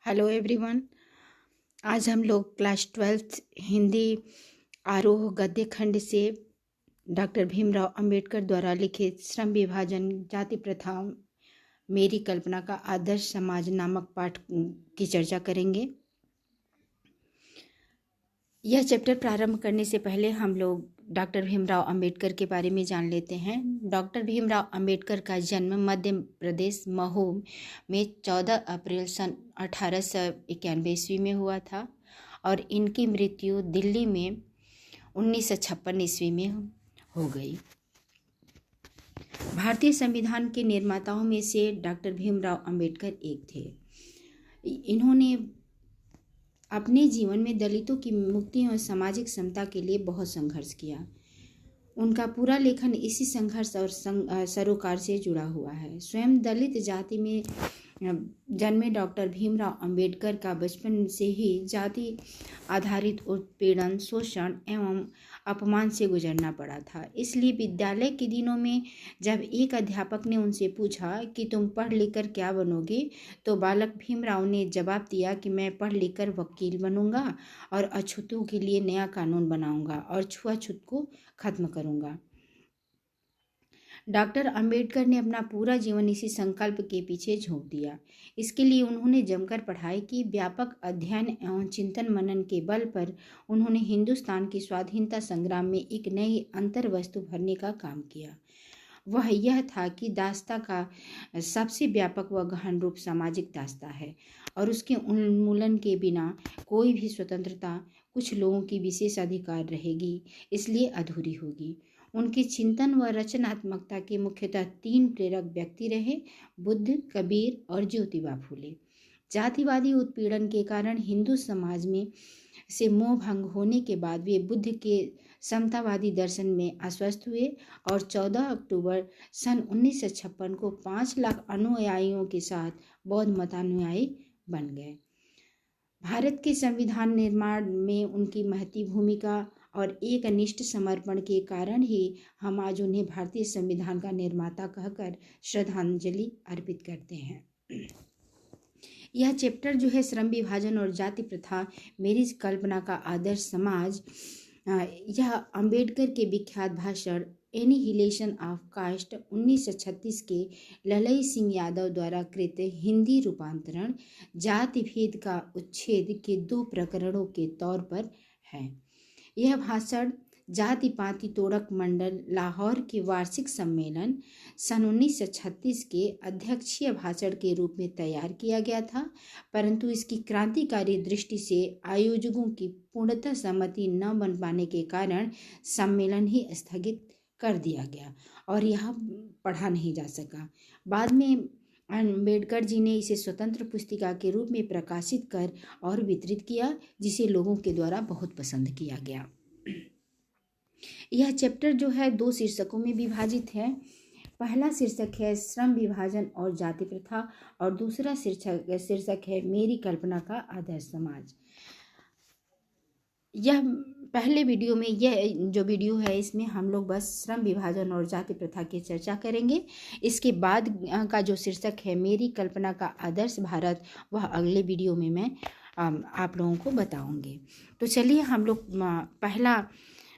Hello everyone. आज हम लोग क्लास 12th हिंदी आरोह गद्य खंड से डॉक्टर भीमराव अंबेडकर द्वारा लिखित श्रम विभाजन, जाति प्रथा, मेरी कल्पना का आदर्श समाज नामक पाठ की चर्चा करेंगे। यह चैप्टर प्रारंभ करने से पहले हम लोग डॉक्टर भीमराव अंबेडकर के बारे में जान लेते हैं। डॉक्टर भीमराव अंबेडकर का जन्म मध्य प्रदेश महू में 14 अप्रैल सन 1891 ईस्वी में हुआ था और इनकी मृत्यु दिल्ली में 1956 ईस्वी में हो गई। भारतीय संविधान के निर्माताओं में से डॉक्टर भीमराव अंबेडकर एक थे। इन्होंने अपने जीवन में दलितों की मुक्ति और सामाजिक समता के लिए बहुत संघर्ष किया। उनका पूरा लेखन इसी संघर्ष और सरोकार से जुड़ा हुआ है। स्वयं दलित जाति में जन्मे डॉक्टर भीमराव अंबेडकर का बचपन से ही जाति आधारित उत्पीड़न, शोषण एवं अपमान से गुजरना पड़ा था। इसलिए विद्यालय के दिनों में जब एक अध्यापक ने उनसे पूछा कि तुम पढ़ लिख कर क्या बनोगे, तो बालक भीमराव ने जवाब दिया कि मैं पढ़ लिख कर वकील बनूंगा और अछूतों के लिए नया कानून बनाऊंगा और छुआछूत को खत्म करूंगा। डॉक्टर अंबेडकर ने अपना पूरा जीवन इसी संकल्प के पीछे झोंक दिया। इसके लिए उन्होंने जमकर पढ़ाई की। व्यापक अध्ययन एवं चिंतन मनन के बल पर उन्होंने हिंदुस्तान की स्वाधीनता संग्राम में एक नई अंतर्वस्तु भरने का काम किया। वह यह था कि दास्ता का सबसे व्यापक व गहन रूप सामाजिक दास्ता है और उसके उन्मूलन के बिना कोई भी स्वतंत्रता कुछ लोगों की विशेष अधिकार रहेगी, इसलिए अधूरी होगी। उनके चिंतन व रचनात्मकता के मुख्यतः 3 प्रेरक व्यक्ति रहे: बुद्ध, कबीर और ज्योतिबा फूले। जातिवादी उत्पीड़न के कारण हिंदू समाज में से मोह भंग होने के बाद वे बुद्ध के समतावादी दर्शन में आश्वस्त हुए और 14 अक्टूबर सन 1956 को 5 लाख अनुयायियों के साथ बौद्ध मतानुयायी बन गए। भारत के संविधान निर्माण में उनकी महती भूमिका और एक निष्ठ समर्पण के कारण ही हम आज उन्हें भारतीय संविधान का निर्माता कहकर श्रद्धांजलि अर्पित करते हैं। यह चैप्टर जो है श्रम विभाजन और जाति प्रथा, मेरी कल्पना का आदर्श समाज, यह अंबेडकर के विख्यात भाषण एनिहिलेशन ऑफ कास्ट 1936 के ललई सिंह यादव द्वारा कृत हिंदी रूपांतरण जाति भेद का उच्छेद के 2 प्रकरणों के तौर पर है। यह भाषण जाति पाति तोड़क मंडल लाहौर के वार्षिक सम्मेलन सन 1936 के अध्यक्षीय भाषण के रूप में तैयार किया गया था, परंतु इसकी क्रांतिकारी दृष्टि से आयोजकों की पूर्णतः सहमति न बन पाने के कारण सम्मेलन ही स्थगित कर दिया गया और यह पढ़ा नहीं जा सका। बाद में अंबेडकर जी ने इसे स्वतंत्र पुस्तिका के रूप में प्रकाशित कर और वितरित किया, जिसे लोगों के द्वारा बहुत पसंद किया गया। यह चैप्टर जो है 2 शीर्षकों में विभाजित है। पहला शीर्षक है श्रम विभाजन और जाति प्रथा और दूसरा शीर्षक है मेरी कल्पना का आदर्श समाज। यह पहले वीडियो में, यह जो वीडियो है इसमें हम लोग बस श्रम विभाजन और जाति प्रथा की चर्चा करेंगे। इसके बाद का जो शीर्षक है मेरी कल्पना का आदर्श भारत, वह अगले वीडियो में मैं आप लोगों को बताऊंगी। तो चलिए हम लोग पहला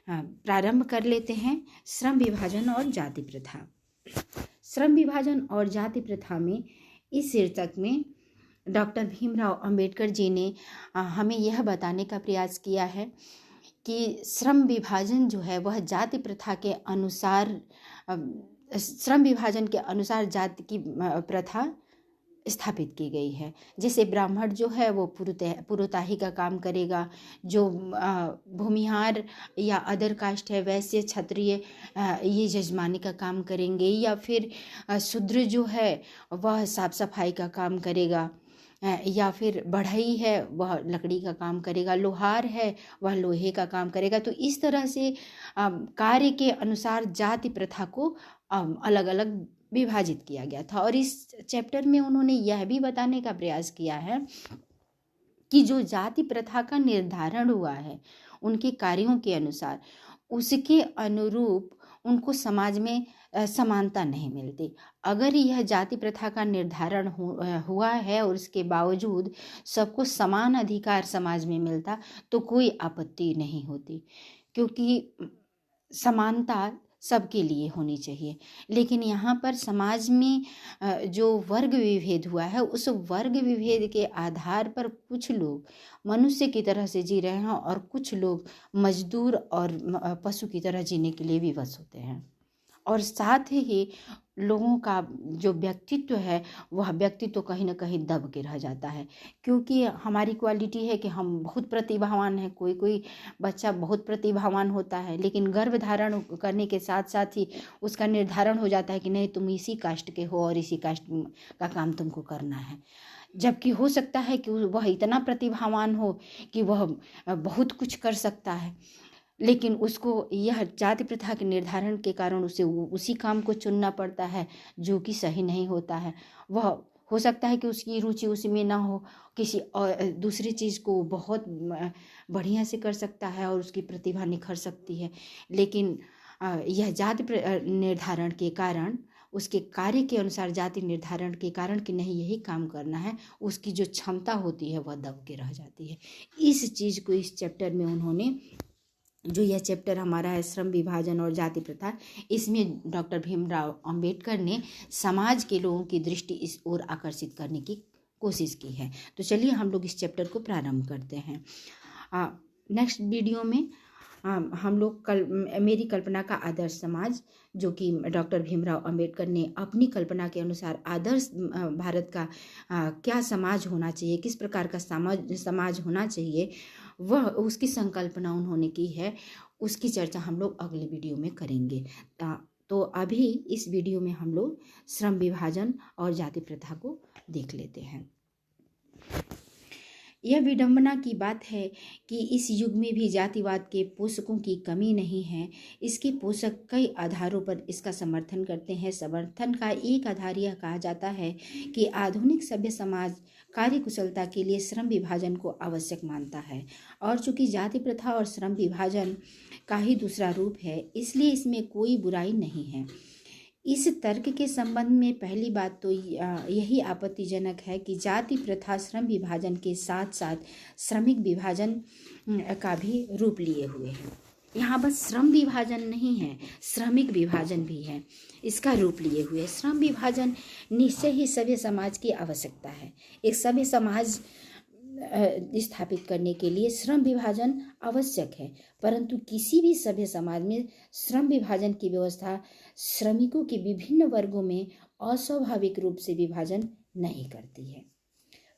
प्रारंभ कर लेते हैं, श्रम विभाजन और जाति प्रथा। श्रम विभाजन और जाति प्रथा में इस शीर्षक में डॉक्टर भीमराव अंबेडकर जी ने हमें यह बताने का प्रयास किया है कि श्रम विभाजन जो है वह जाति प्रथा के अनुसार, श्रम विभाजन के अनुसार जाति की प्रथा स्थापित की गई है। जैसे ब्राह्मण जो है वो पुरोताही का काम करेगा, जो भूमिहार या अदर कास्ट है, वैश्य, क्षत्रिय ये यजमानी का काम करेंगे, या फिर शूद्र जो है वह साफ सफाई का काम करेगा, या फिर बढ़ई है वह लकड़ी का काम करेगा, लोहार है वह लोहे का काम करेगा। तो इस तरह से कार्य के अनुसार जाति प्रथा को अलग अलग विभाजित किया गया था। और इस चैप्टर में उन्होंने यह भी बताने का प्रयास किया है कि जो जाति प्रथा का निर्धारण हुआ है उनके कार्यों के अनुसार, उसके अनुरूप उनको समाज में समानता नहीं मिलती। अगर यह जाति प्रथा का निर्धारण हुआ है और इसके बावजूद सबको समान अधिकार समाज में मिलता तो कोई आपत्ति नहीं होती, क्योंकि समानता सबके लिए होनी चाहिए। लेकिन यहाँ पर समाज में जो वर्ग विभेद हुआ है, उस वर्ग विभेद के आधार पर कुछ लोग मनुष्य की तरह से जी रहे हैं और कुछ लोग मजदूर और पशु की तरह जीने के लिए विवश होते हैं। और साथ ही लोगों का जो व्यक्तित्व है, वह व्यक्तित्व कहीं ना कहीं दब के रह जाता है, क्योंकि हमारी क्वालिटी है कि हम बहुत प्रतिभावान हैं। कोई कोई बच्चा बहुत प्रतिभावान होता है, लेकिन गर्भ धारण करने के साथ साथ ही उसका निर्धारण हो जाता है कि नहीं, तुम इसी कास्ट के हो और इसी कास्ट का काम तुमको करना है। जबकि हो सकता है कि वह इतना प्रतिभावान हो कि वह बहुत कुछ कर सकता है, लेकिन उसको यह जाति प्रथा के निर्धारण के कारण उसे उसी काम को चुनना पड़ता है, जो कि सही नहीं होता है। वह हो सकता है कि उसकी रुचि उसमें ना हो, किसी और दूसरी चीज़ को बहुत बढ़िया से कर सकता है और उसकी प्रतिभा निखर सकती है। लेकिन यह जाति निर्धारण के कारण, उसके कार्य के अनुसार जाति निर्धारण के कारण कि नहीं यही काम करना है, उसकी जो क्षमता होती है वह दब के रह जाती है। इस चीज़ को इस चैप्टर में उन्होंने, जो यह चैप्टर हमारा है श्रम विभाजन और जाति प्रथा, इसमें डॉक्टर भीमराव अंबेडकर ने समाज के लोगों की दृष्टि इस ओर आकर्षित करने की कोशिश की है। तो चलिए हम लोग इस चैप्टर को प्रारंभ करते हैं। नेक्स्ट वीडियो में हम लोग मेरी कल्पना का आदर्श समाज, जो कि डॉक्टर भीमराव अंबेडकर ने अपनी कल्पना के अनुसार आदर्श भारत का क्या समाज होना चाहिए, किस प्रकार का समाज होना चाहिए, वह उसकी संकल्पना उन्होंने की है। उसकी चर्चा हम लोग अगले वीडियो में करेंगे। तो अभी इस वीडियो में हम लोग श्रम विभाजन और जाति प्रथा को देख लेते हैं। यह विडंबना की बात है कि इस युग में भी जातिवाद के पोषकों की कमी नहीं है। इसके पोषक कई आधारों पर इसका समर्थन करते हैं। समर्थन का एक आधार यह कहा जाता है कि आधुनिक सभ्य समाज कार्यकुशलता के लिए श्रम विभाजन को आवश्यक मानता है, और चूंकि जाति प्रथा और श्रम विभाजन का ही दूसरा रूप है, इसलिए इसमें कोई बुराई नहीं है। इस तर्क के संबंध में पहली बात तो यही आपत्तिजनक है कि जाति प्रथा श्रम विभाजन के साथ साथ श्रमिक विभाजन का भी रूप लिए हुए हैं। यहाँ बस श्रम विभाजन नहीं है, श्रमिक विभाजन भी है, इसका रूप लिए हुए। श्रम विभाजन निश्चय ही सभ्य समाज की आवश्यकता है। एक सभ्य समाज स्थापित करने के लिए श्रम विभाजन आवश्यक है, परंतु किसी भी सभ्य समाज में श्रम विभाजन की व्यवस्था श्रमिकों के विभिन्न वर्गों में अस्वाभाविक रूप से विभाजन नहीं करती है।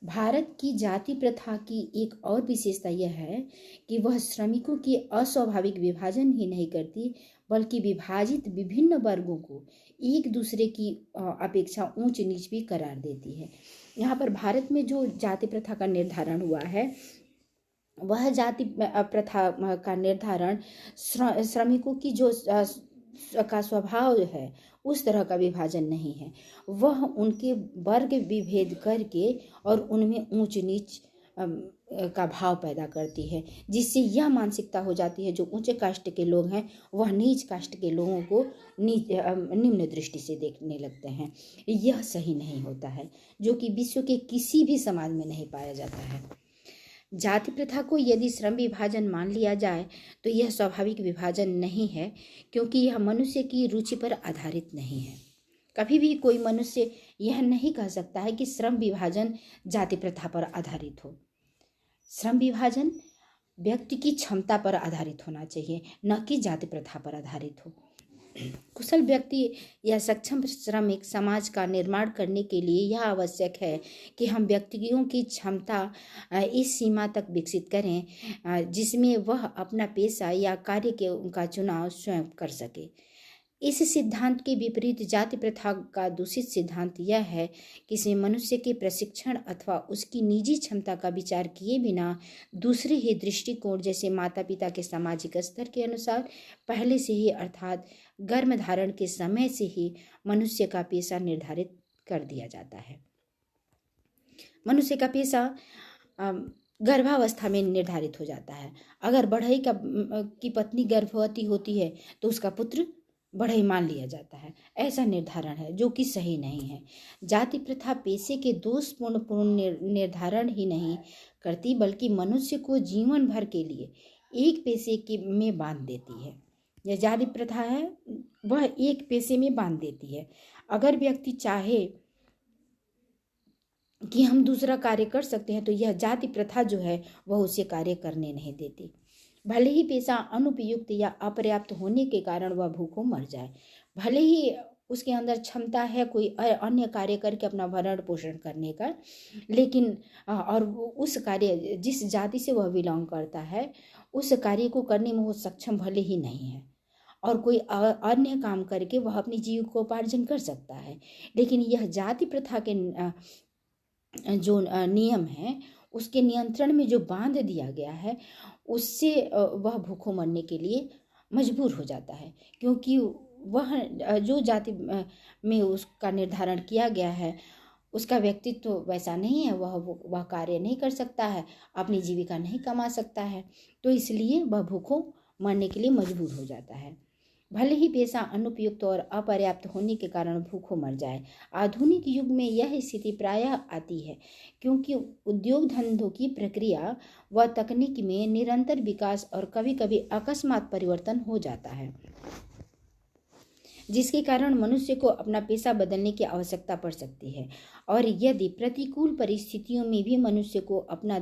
भारत की जाति प्रथा की एक और विशेषता यह है कि वह श्रमिकों के अस्वाभाविक विभाजन ही नहीं करती, बल्कि विभाजित विभिन्न वर्गों को एक दूसरे की अपेक्षा ऊंच नीच भी करार देती है। यहाँ पर भारत में जो जाति प्रथा का निर्धारण हुआ है, वह जाति प्रथा का निर्धारण श्रमिकों की जो का स्वभाव है उस तरह का विभाजन नहीं है। वह उनके वर्ग विभेद करके और उनमें ऊंच नीच का भाव पैदा करती है, जिससे यह मानसिकता हो जाती है जो ऊंचे कास्ट के लोग हैं वह नीच कास्ट के लोगों को निम्न दृष्टि से देखने लगते हैं। यह सही नहीं होता है, जो कि विश्व के किसी भी समाज में नहीं पाया जाता है। जाति प्रथा को यदि श्रम विभाजन मान लिया जाए तो यह स्वाभाविक विभाजन नहीं है, क्योंकि यह मनुष्य की रुचि पर आधारित नहीं है। कभी भी कोई मनुष्य यह नहीं कह सकता है कि श्रम विभाजन जाति प्रथा पर आधारित हो। श्रम विभाजन व्यक्ति की क्षमता पर आधारित होना चाहिए, न कि जाति प्रथा पर आधारित हो। कुशल व्यक्ति या सक्षम श्रमिक समाज का निर्माण करने के लिए यह आवश्यक है कि हम व्यक्तियों की क्षमता इस सीमा तक विकसित करें जिसमें वह अपना पेशा या कार्य का चुनाव स्वयं कर सके। इस सिद्धांत के विपरीत जाति प्रथा का दूषित सिद्धांत यह है कि इसमें मनुष्य के प्रशिक्षण अथवा उसकी निजी क्षमता का विचार किए बिना दूसरे ही दृष्टिकोण जैसे माता पिता के सामाजिक स्तर के अनुसार पहले से ही अर्थात गर्भ धारण के समय से ही मनुष्य का पेशा निर्धारित कर दिया जाता है। मनुष्य का पेशा गर्भावस्था में निर्धारित हो जाता है। अगर बढ़ई की पत्नी गर्भवती होती है तो उसका पुत्र बढ़ई मान लिया जाता है। ऐसा निर्धारण है जो कि सही नहीं है। जाति प्रथा पेशे के दोषपूर्ण निर्धारण ही नहीं करती, बल्कि मनुष्य को जीवन भर के लिए एक पेशे के में बांध देती है। यह जाति प्रथा है वह एक पेशे में बांध देती है। अगर व्यक्ति चाहे कि हम दूसरा कार्य कर सकते हैं तो यह जाति प्रथा जो है वह उसे कार्य करने नहीं देती। भले ही पेशा अनुपयुक्त या अपर्याप्त होने के कारण वह भूखों मर जाए, भले ही उसके अंदर क्षमता है कोई अन्य कार्य करके अपना भरण पोषण करने का, लेकिन और उस कार्य जिस जाति से वह बिलोंग करता है उस कार्य को करने में वो सक्षम भले ही नहीं है, और कोई अन्य काम करके वह अपनी जीविकोपार्जन कर सकता है, लेकिन यह जाति प्रथा के जो नियम है उसके नियंत्रण में जो बांध दिया गया है उससे वह भूखों मरने के लिए मजबूर हो जाता है, क्योंकि वह जो जाति में उसका निर्धारण किया गया है उसका व्यक्तित्व तो वैसा नहीं है, वह कार्य नहीं कर सकता है, अपनी जीविका नहीं कमा सकता है, तो इसलिए वह भूखों मरने के लिए मजबूर हो जाता है। भले ही पेशा अनुपयुक्त और अपर्याप्त होने के कारण भूखों मर जाए। आधुनिक युग में यह स्थिति प्रायः आती है क्योंकि उद्योग धंधों की प्रक्रिया व तकनीक में निरंतर विकास और कभी कभी अकस्मात परिवर्तन हो जाता है, जिसके कारण मनुष्य को अपना पेशा बदलने की आवश्यकता पड़ सकती है। और यदि प्रतिकूल परिस्थितियों में भी मनुष्य को अपना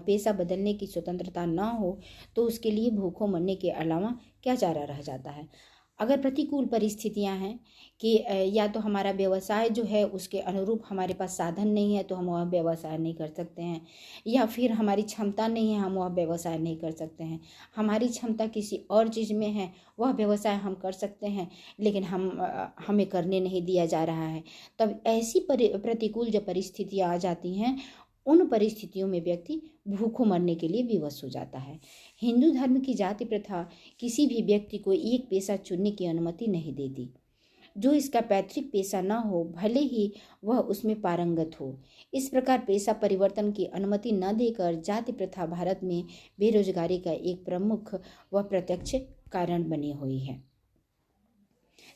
पेशा बदलने की स्वतंत्रता न हो तो उसके लिए भूखों मरने के अलावा क्या चारा रह जाता है। अगर प्रतिकूल परिस्थितियां हैं कि या तो हमारा व्यवसाय जो है उसके अनुरूप हमारे पास साधन नहीं है तो हम वह व्यवसाय नहीं कर सकते हैं, या फिर हमारी क्षमता नहीं है हम वह व्यवसाय नहीं कर सकते हैं, हमारी क्षमता किसी और चीज़ में है वह व्यवसाय हम कर सकते हैं लेकिन हमें करने नहीं दिया जा रहा है, तब ऐसी प्रतिकूल जब परिस्थितियाँ आ जाती हैं उन परिस्थितियों में व्यक्ति भूखों मरने के लिए विवश हो जाता है। हिंदू धर्म की जाति प्रथा किसी भी व्यक्ति को एक पेशा चुनने की अनुमति नहीं देती। जो इसका पैतृक पेशा न हो भले ही वह उसमें पारंगत हो। इस प्रकार पेशा परिवर्तन की अनुमति न देकर जाति प्रथा भारत में बेरोजगारी का एक प्रमुख व प्रत्यक्ष कारण बनी हुई है।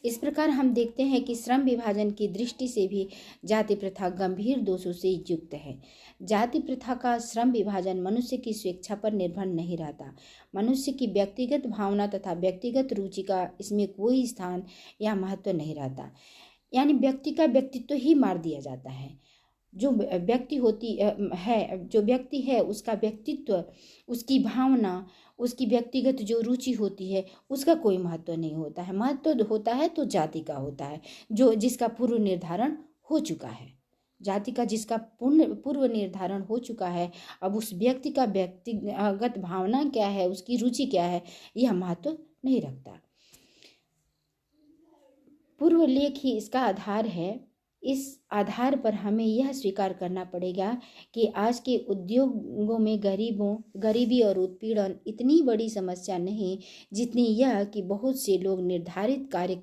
इस प्रकार हम देखते हैं कि श्रम विभाजन की दृष्टि से भी जाति प्रथा गंभीर दोषों से युक्त है। जाति प्रथा का श्रम विभाजन मनुष्य की स्वेच्छा पर निर्भर नहीं रहता। मनुष्य की व्यक्तिगत भावना तथा व्यक्तिगत रुचि का इसमें कोई स्थान या महत्व नहीं रहता, यानी व्यक्ति का व्यक्तित्व ही मार दिया जाता है। जो व्यक्ति है उसका व्यक्तित्व, उसकी भावना, उसकी व्यक्तिगत जो रुचि होती है उसका कोई महत्व नहीं होता है। महत्व होता है तो जाति का होता है, जो जिसका पूर्व निर्धारण हो चुका है। जाति का जिसका पूर्व निर्धारण हो चुका है, अब उस व्यक्ति का व्यक्तिगत भावना क्या है, उसकी रुचि क्या है, यह महत्व नहीं रखता। पूर्व लेख ही इसका आधार है। इस आधार पर हमें यह स्वीकार करना पड़ेगा कि आज के उद्योगों में गरीबी और उत्पीड़न इतनी बड़ी समस्या नहीं जितनी यह कि बहुत से लोग निर्धारित कार्य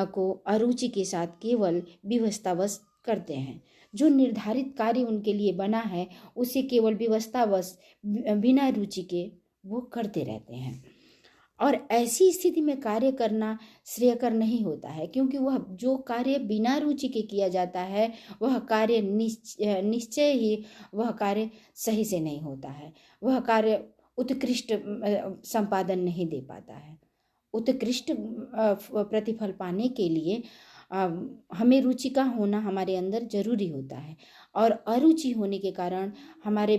को अरुचि के साथ केवल विवशतावश करते हैं। जो निर्धारित कार्य उनके लिए बना है उसे केवल विवशतावश बिना रुचि के वो करते रहते हैं, और ऐसी स्थिति में कार्य करना श्रेयकर नहीं होता है, क्योंकि वह जो कार्य बिना रुचि के किया जाता है वह कार्य निश्चय ही वह कार्य सही से नहीं होता है, वह कार्य उत्कृष्ट संपादन नहीं दे पाता है। उत्कृष्ट प्रतिफल पाने के लिए हमें रुचि का होना हमारे अंदर जरूरी होता है, और अरुचि होने के कारण हमारे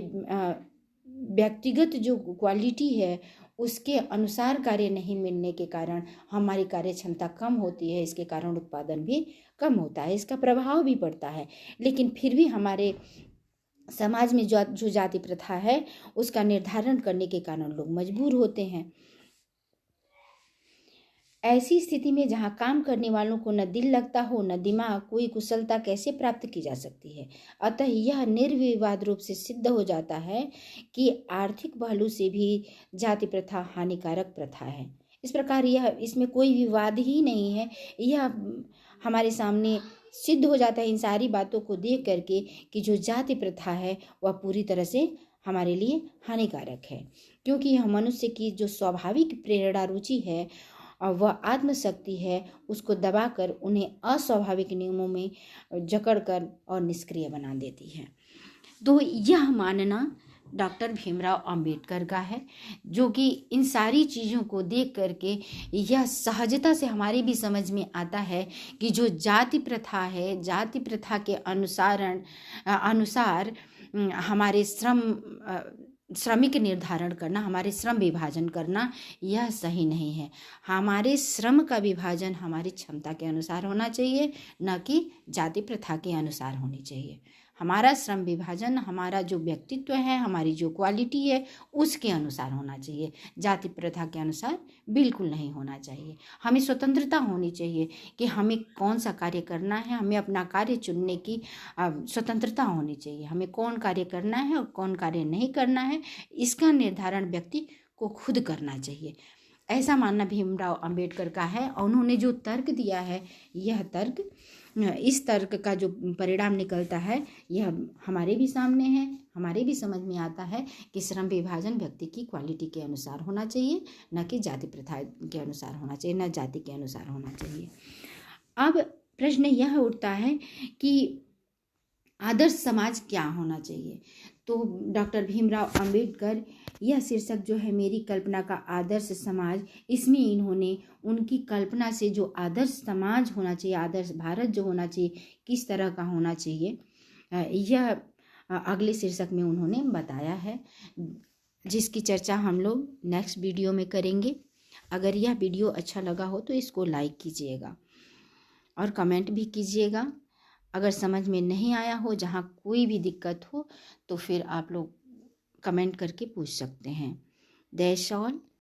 व्यक्तिगत जो क्वालिटी है उसके अनुसार कार्य नहीं मिलने के कारण हमारी कार्य क्षमता कम होती है। इसके कारण उत्पादन भी कम होता है, इसका प्रभाव भी पड़ता है। लेकिन फिर भी हमारे समाज में जो जाति प्रथा है उसका निर्धारण करने के कारण लोग मजबूर होते हैं। ऐसी स्थिति में जहाँ काम करने वालों को न दिल लगता हो न दिमाग, कोई कुशलता कैसे प्राप्त की जा सकती है। अतः यह निर्विवाद रूप से सिद्ध हो जाता है कि आर्थिक पहलू से भी जाति प्रथा हानिकारक प्रथा है। इस प्रकार इसमें कोई विवाद ही नहीं है, यह हमारे सामने सिद्ध हो जाता है इन सारी बातों को देख करके कि जो जाति प्रथा है वह पूरी तरह से हमारे लिए हानिकारक है, क्योंकि यह मनुष्य की जो स्वाभाविक प्रेरणा रुचि है और वह आत्मशक्ति है उसको दबाकर उन्हें अस्वाभाविक नियमों में जकड़कर और निष्क्रिय बना देती है। तो यह मानना डॉक्टर भीमराव अंबेडकर का है, जो कि इन सारी चीज़ों को देख करके यह सहजता से हमारे भी समझ में आता है कि जो जाति प्रथा है, जाति प्रथा के अनुसार हमारे श्रमिक निर्धारण करना, हमारे श्रम विभाजन करना, यह सही नहीं है। हमारे श्रम का विभाजन हमारी क्षमता के अनुसार होना चाहिए, न कि जाति प्रथा के अनुसार होनी चाहिए। हमारा श्रम विभाजन हमारा जो व्यक्तित्व है, हमारी जो क्वालिटी है, उसके अनुसार होना चाहिए, जाति प्रथा के अनुसार बिल्कुल नहीं होना चाहिए। हमें स्वतंत्रता होनी चाहिए कि हमें कौन सा कार्य करना है, हमें अपना कार्य चुनने की स्वतंत्रता होनी चाहिए। हमें कौन कार्य करना है और कौन कार्य नहीं करना है, इसका निर्धारण व्यक्ति को खुद करना चाहिए, ऐसा मानना भीमराव अंबेडकर का है। और उन्होंने जो तर्क दिया है, यह तर्क, इस तर्क का जो परिणाम निकलता है, यह हमारे भी सामने है, हमारे भी समझ में आता है कि श्रम विभाजन व्यक्ति की क्वालिटी के अनुसार होना चाहिए, न कि जाति प्रथा के अनुसार होना चाहिए, न जाति के अनुसार होना चाहिए। अब प्रश्न यह उठता है कि आदर्श समाज क्या होना चाहिए। तो डॉक्टर भीमराव अंबेडकर, यह शीर्षक जो है मेरी कल्पना का आदर्श समाज, इसमें इन्होंने उनकी कल्पना से जो आदर्श समाज होना चाहिए, आदर्श भारत जो होना चाहिए, किस तरह का होना चाहिए, यह अगले शीर्षक में उन्होंने बताया है, जिसकी चर्चा हम लोग नेक्स्ट वीडियो में करेंगे। अगर यह वीडियो अच्छा लगा हो तो इसको लाइक कीजिएगा और कमेंट भी कीजिएगा। अगर समझ में नहीं आया हो, जहाँ कोई भी दिक्कत हो, तो फिर आप लोग कमेंट करके पूछ सकते हैं। That's all.